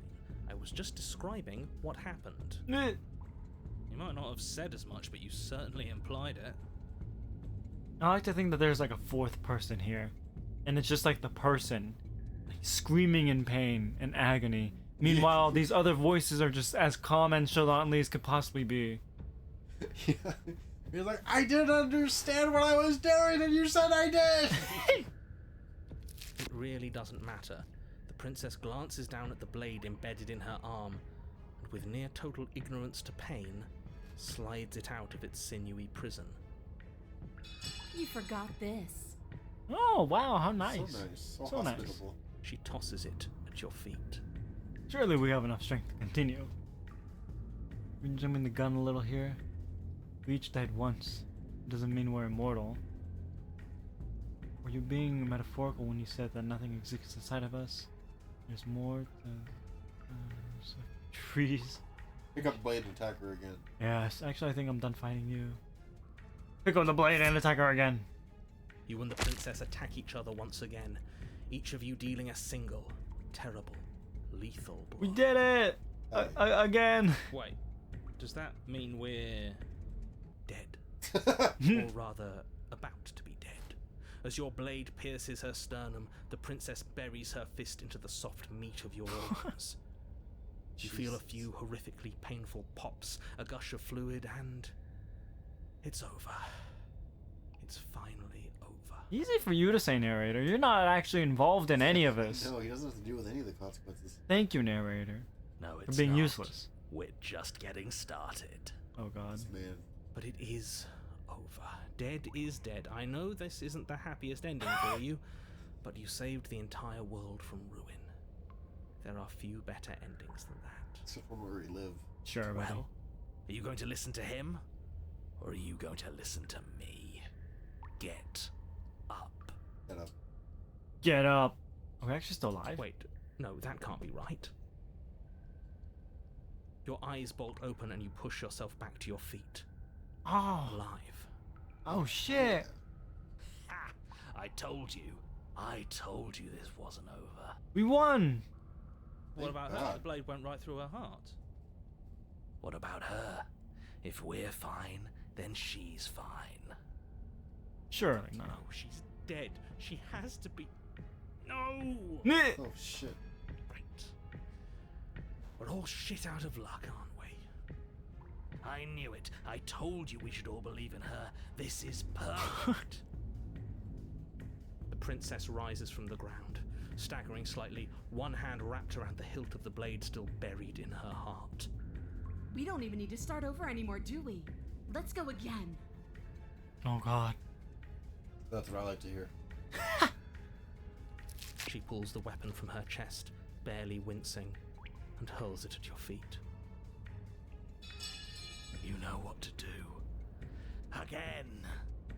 I was just describing what happened. Eh. You might not have said as much, but you certainly implied it. I like to think that there's like a fourth person here. And it's just like the person like, screaming in pain and agony. Meanwhile, these other voices are just as calm and nonchalantly as could possibly be. Yeah. You're like, I didn't understand what I was doing, and you said I did! It really doesn't matter. The princess glances down at the blade embedded in her arm, and with near total ignorance to pain, slides it out of its sinewy prison. You forgot this. Oh, wow, how nice. So nice. So, So nice. hospitable. She tosses it at your feet. Surely we have enough strength to continue. We can zoom in the gun a little here. We each died once. Doesn't mean we're immortal. Were you being metaphorical when you said that nothing exists inside of us? There's more to... there's like trees. Pick up blade and attack her again. Yes, actually I think I'm done fighting you. Pick up the blade and attack her again. You and the princess attack each other once again, each of you dealing a single, terrible, lethal blow. We did it! Again! Wait, does that mean we're dead? Or rather, about to be dead. As your blade pierces her sternum, the princess buries her fist into the soft meat of your organs. You feel a few horrifically painful pops, a gush of fluid, and it's over. It's finally over. Easy for you to say, narrator. You're not actually involved in any of this. No, he doesn't have to deal with any of the consequences. Thank you, narrator. No, For it's being not. useless. We're just getting started. Oh god. This man. But it is over. Dead is dead. I know this isn't the happiest ending for you, but you saved the entire world from ruin. There are few better endings than that. Except for where we live. Sure, buddy. Well, are you going to listen to him? Or are you going to listen to me? Get up. Get up. Get up. Are we actually still alive? Wait, no, that can't be right. Your eyes bolt open and you push yourself back to your feet. Oh. Alive. Oh shit. Ha! I told you. I told you this wasn't over. We won. What Thank about her? God. The blade went right through her heart. What about her? If we're fine, then she's fine. Surely No, not. she's dead. She has to be. No! Meh. Oh shit. Right. We're all shit out of luck, aren't we? I knew it. I told you we should all believe in her. This is perfect. The princess rises from the ground, staggering slightly, one hand wrapped around the hilt of the blade still buried in her heart. We don't even need to start over anymore, do we? Let's go again. Oh god. That's what I like to hear. She pulls the weapon from her chest, barely wincing, and hurls it at your feet. You know what to do. Again!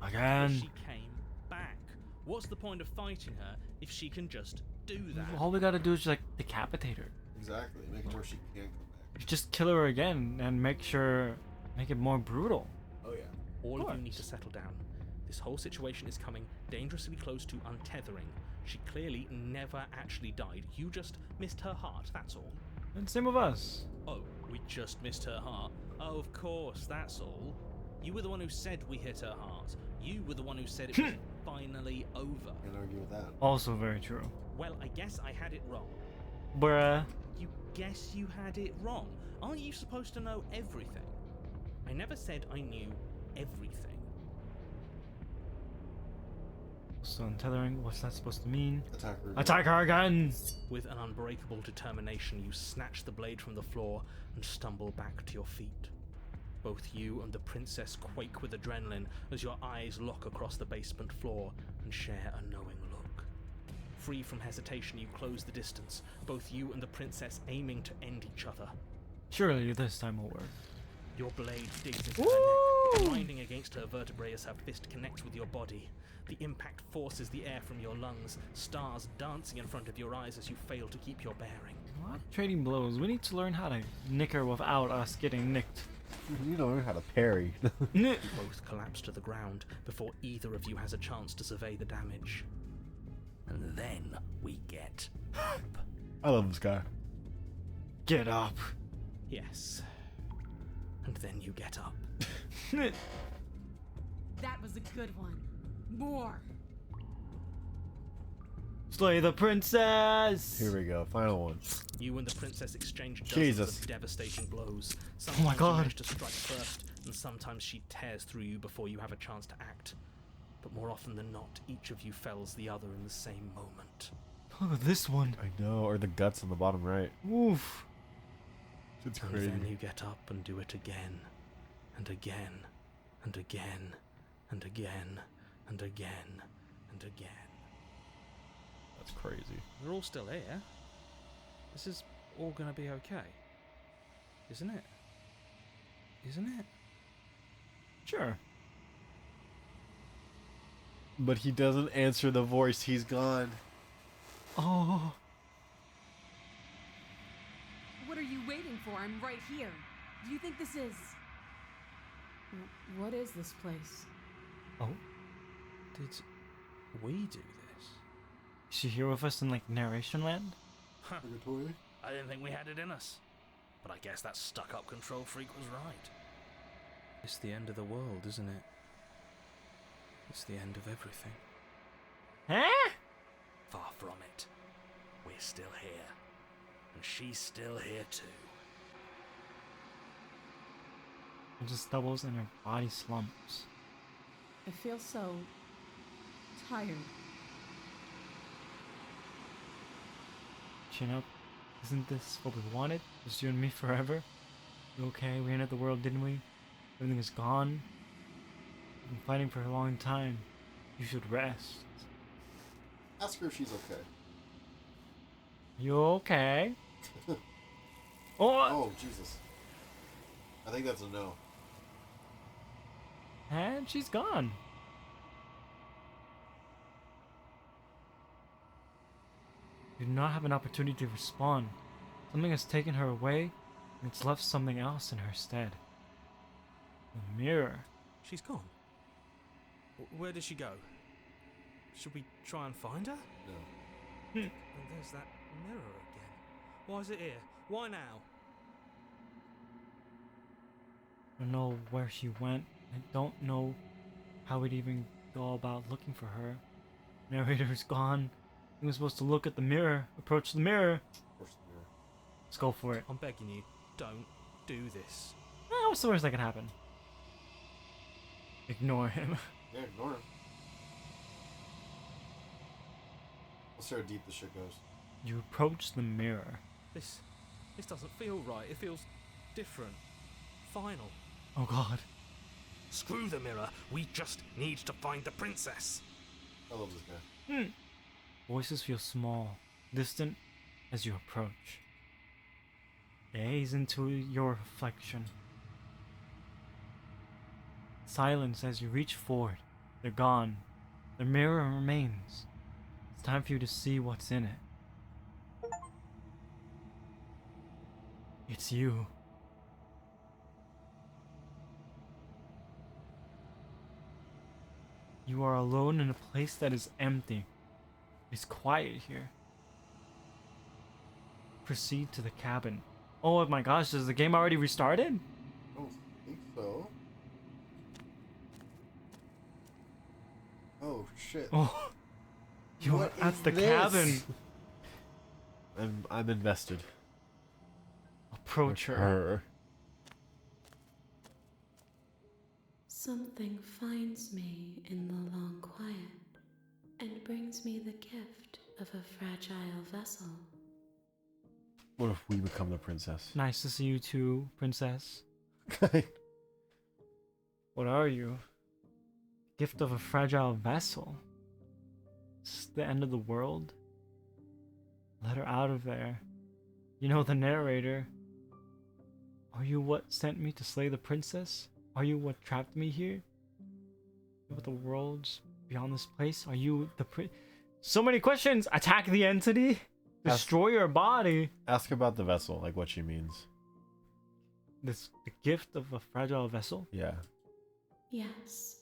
Again. She came back. What's the point of fighting her if she can just do that? All we gotta do is just, like, decapitate her. Exactly. Make sure she can't come back. Just kill her again and make it more brutal. Oh yeah. All of you course. need to settle down. This whole situation is coming dangerously close to untethering. She clearly never actually died. You just missed her heart, that's all. And same with us. Oh, we just missed her heart? Oh, of course, that's all. You were the one who said we hit her heart. You were the one who said it was finally over. Can't argue with that. Also very true. Well, I guess I had it wrong. Bruh. You guess you had it wrong? Aren't you supposed to know everything? I never said I knew everything. So untethering, what's that supposed to mean? Attack her. Attack her again! With an unbreakable determination, you snatch the blade from the floor and stumble back to your feet. Both you and the princess quake with adrenaline as your eyes lock across the basement floor and share a knowing look. Free from hesitation, you close the distance, both you and the princess aiming to end each other. Surely this time will work. Your blade digs into her neck, grinding against her vertebrae as her fist connects with your body. The impact forces the air from your lungs, stars dancing in front of your eyes as you fail to keep your bearing. What? Trading blows. We need to learn how to nick her without us getting nicked. You know how to parry. Nyeh. Both collapse to the ground before either of you has a chance to survey the damage. And then we get up. I love this guy. Get up. Yes. And then you get up. Nyeh. That was a good one. More. Slay the princess! Here we go. Final one. You and the princess exchange dozens Jesus. of devastating blows. Sometimes my you God. manage to strike first, and sometimes she tears through you before you have a chance to act. But more often than not, each of you fells the other in the same moment. Look at this one. I know. Or the guts on the bottom right. Oof. It's And crazy. then you get up and do it again, and again, and again, and again, and again, and again. That's crazy. We're all still here. This is all gonna be okay. Isn't it? Isn't it? Sure. But he doesn't answer the voice. He's gone. Oh. What are you waiting for? I'm right here. Do you think this is... What is this place? Oh. Did we do this? Is she here with us in, like, narration land? Purgatory? I didn't think we had it in us. But I guess that stuck-up control freak was right. It's the end of the world, isn't it? It's the end of everything. Huh? Far from it. We're still here. And she's still here too. It just doubles and her body slumps. I feel so... tired. Chin up. Isn't this what we wanted? Just you and me forever? You okay? We ended the world, didn't we? Everything is gone. We've been fighting for a long time. You should rest. Ask her if she's okay. You okay? Oh! Oh, Jesus. I think that's a no. And she's gone. You do not have an opportunity to respond. Something has taken her away, and it's left something else in her stead. The mirror. She's gone. Where did she go? Should we try and find her? No. And there's that mirror again. Why is it here? Why now? I don't know where she went. I don't know how we'd even go about looking for her. Narrator's gone. We were supposed to look at the mirror, approach the mirror. Of course, the mirror. Let's go for it. I'm begging you, don't do this. What's the worst that can happen? Ignore him. Yeah, ignore him. We'll see how deep the shit goes. You approach the mirror. This doesn't feel right. It feels different. Final. Oh god. Screw the mirror. We just need to find the princess. I love this guy. Voices feel small, distant as you approach. Gaze into your reflection. Silence as you reach forward. They're gone. The mirror remains. It's time for you to see what's in it. It's you. You are alone in a place that is empty. It's quiet here. Proceed to the cabin. Oh my gosh, has the game already restarted? I don't think so. Oh, shit. Oh, you are What at is the this? cabin. I'm invested. Approach her. Something finds me in the long quiet and brings me the gift of a fragile vessel. What if we become the princess? Nice to see you too, princess. What are you? Gift of a fragile vessel. It's the end of the world. Let her out of there. You know the narrator. Are you what sent me to slay the princess? Are you what trapped me here? With the worlds beyond this place? Are you the So many questions! Attack the entity? Destroy your body? Ask about the vessel, like what she means. The gift of a fragile vessel? Yeah. Yes,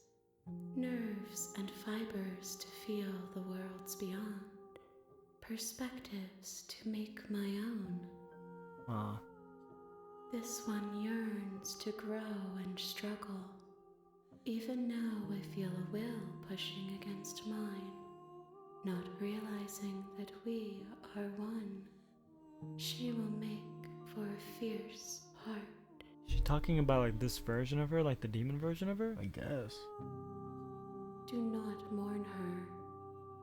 nerves and fibers to feel the worlds beyond, perspectives to make my own. This one yearns to grow and struggle. Even now I feel a will pushing against mine, not realizing that we are one. She will make for a fierce heart. Is she talking about like this version of her, like the demon version of her? I guess. Do not mourn her.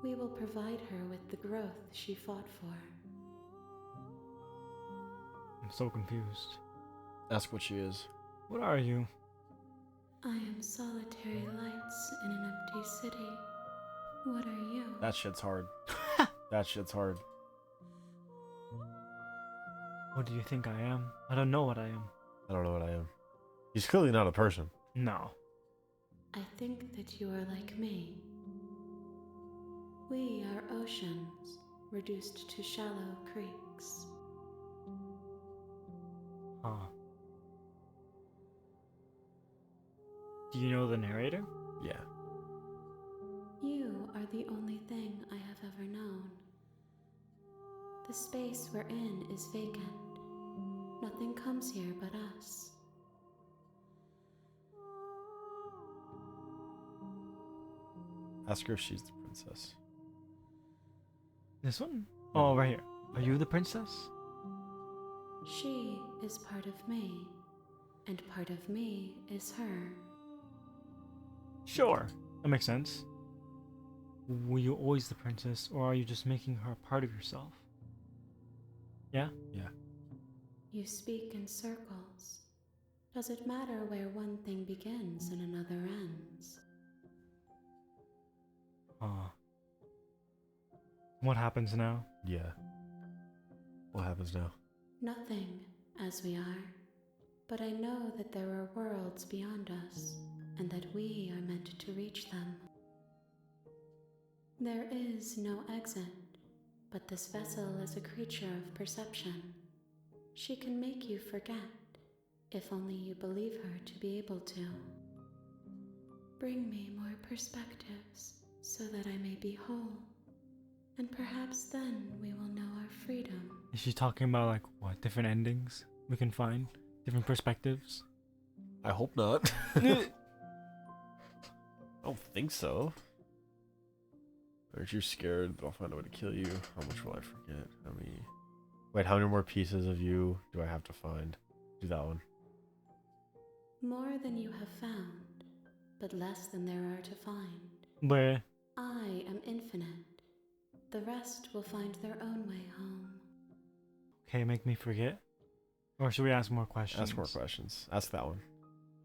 We will provide her with the growth she fought for. I'm so confused. Ask what she is. What are you? I am solitary lights in an empty city. What are you? That shit's hard. That shit's hard. What do you think I am? I don't know what I am. I don't know what I am. He's clearly not a person. No. I think that you are like me. We are oceans, reduced to shallow creeks. Huh. Do you know the narrator? Yeah. You are the only thing I have ever known. The space we're in is vacant. Nothing comes here but us. Ask her if she's the princess. This one? Oh, right here. Are you the princess? She is part of me, and part of me is her. Sure. That makes sense. Were you always the princess, or are you just making her a part of yourself? Yeah? Yeah. You speak in circles. Does it matter where one thing begins and another ends? What happens now? Yeah. What happens now? Nothing, as we are. But I know that there are worlds beyond us, and that we are meant to reach them. There is no exit, but this vessel is a creature of perception. She can make you forget, if only you believe her to be able to. Bring me more perspectives, so that I may be whole, and perhaps then we will know our freedom. Is she talking about like what different endings we can find? Different perspectives? I hope not. I don't think so. Aren't you scared that I'll find a way to kill you? How much will I forget? Wait, how many more pieces of you do I have to find? Do that one. More than you have found, but less than there are to find. Where? I am infinite. The rest will find their own way home. Okay, make me forget? Or should we ask more questions? Ask more questions. Ask that one.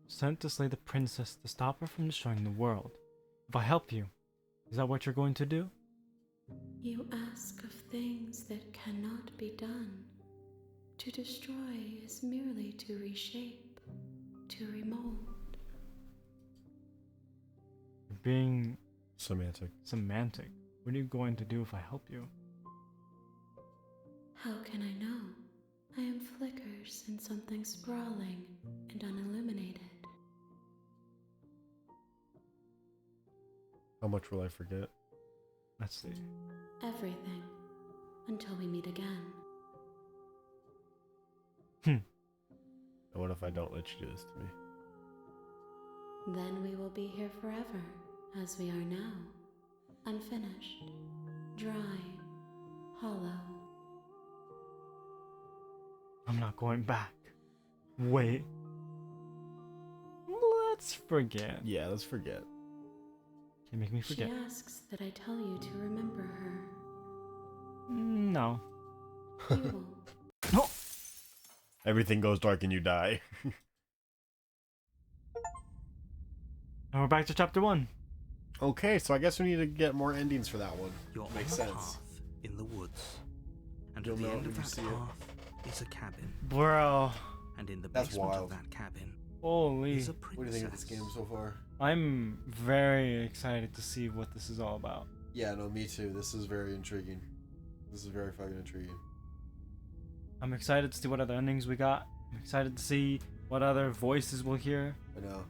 Sent to slay the princess to stop her from destroying the world. If I help you, is that what you're going to do? You ask of things that cannot be done. To destroy is merely to reshape, to remold. You're being Semantic. semantic. What are you going to do if I help you? How can I know? I am flickers in something sprawling and unilluminated. How much will I forget? Let's see. Everything. Until we meet again. And what if I don't let you do this to me? Then we will be here forever, as we are now. Unfinished, dry, hollow. I'm not going back. Wait. Let's forget. Yeah, let's forget. Can you make me forget? She asks that I tell you to remember her. No. You won't. No. Everything goes dark and you die. And we're back to chapter 1. Okay, so I guess we need to get more endings for that one. You're Makes on a sense. path in the woods, and You'll at the know end when of you that see it. path is a cabin, Bro. and in the That's basement wild. of that cabin Holy. is a What do princess. you think of this game so far? I'm very excited to see what this is all about. Yeah, no, me too. This is very intriguing. This is very fucking intriguing. I'm excited to see what other endings we got. I'm excited to see what other voices we'll hear. I know.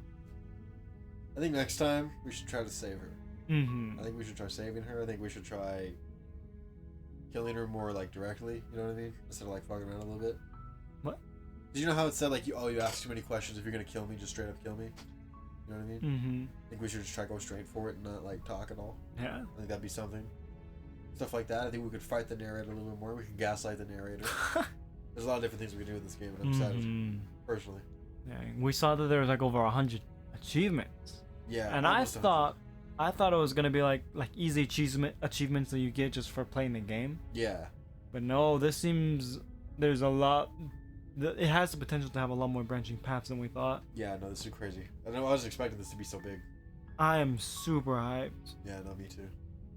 I think next time we should try to save her. Mm-hmm. I think we should try saving her. I think we should try killing her more like directly. You know what I mean? Instead of like fucking around a little bit. What? Did you know how it said like you ask too many questions, if you're gonna kill me, just straight up kill me? You know what I mean? Mm-hmm. I think we should just try to go straight for it and not like talk at all. Yeah. I think that'd be something. Stuff like that. I think we could fight the narrator a little bit more. We could gaslight the narrator. There's a lot of different things we can do in this game, and I'm excited, Mhm. personally. Yeah. We saw that there was like over 100 achievements. Yeah. And I almost 100. thought it was gonna be like easy achievements that you get just for playing the game. Yeah. But no, this seems there's a lot. It has the potential to have a lot more branching paths than we thought. Yeah, no, this is crazy. I know I was expecting this to be so big. I am super hyped. Yeah, no, me too.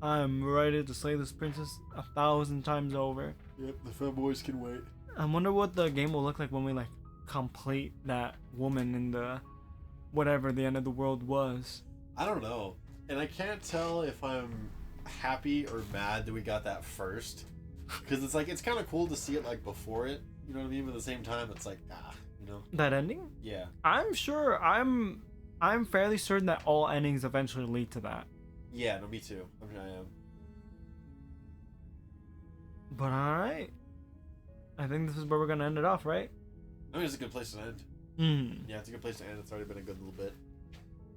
I am ready to slay this princess 1,000 times over. Yep, the FEMBOYS can wait. I wonder what the game will look like when we like complete that woman in the whatever the end of the world was. I don't know. And I can't tell if I'm happy or mad that we got that first. Because it's like, it's kind of cool to see it like before it. You know what I mean? But at the same time, it's like, you know? That ending? Yeah. I'm sure. I'm fairly certain that all endings eventually lead to that. Yeah, no, me too. I mean, I am. But alright. I think this is where we're gonna end it off, right? I mean, it's a good place to end. Hmm. Yeah, it's a good place to end. It's already been a good little bit.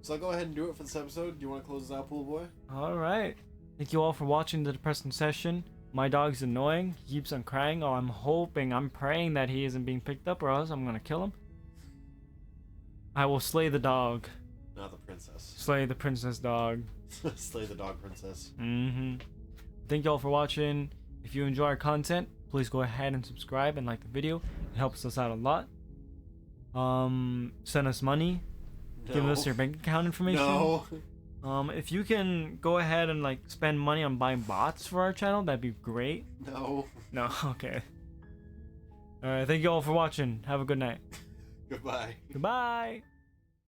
So I'll go ahead and do it for this episode. Do you want to close this out, pool boy? Alright. Thank you all for watching the depressing session. My dog's annoying. He keeps on crying. Oh, I'm praying that he isn't being picked up, or else I'm gonna kill him. I will slay the dog. Not the princess. Slay the princess dog. Slay the dog princess. Mm-hmm. Thank you all for watching. If you enjoy our content, please go ahead and subscribe and like the video. It helps us out a lot. Send us money. Give us your bank account information. No. If you can go ahead and like spend money on buying bots for our channel, that'd be great. No. No, okay. Alright, thank you all for watching. Have a good night. Goodbye. Goodbye!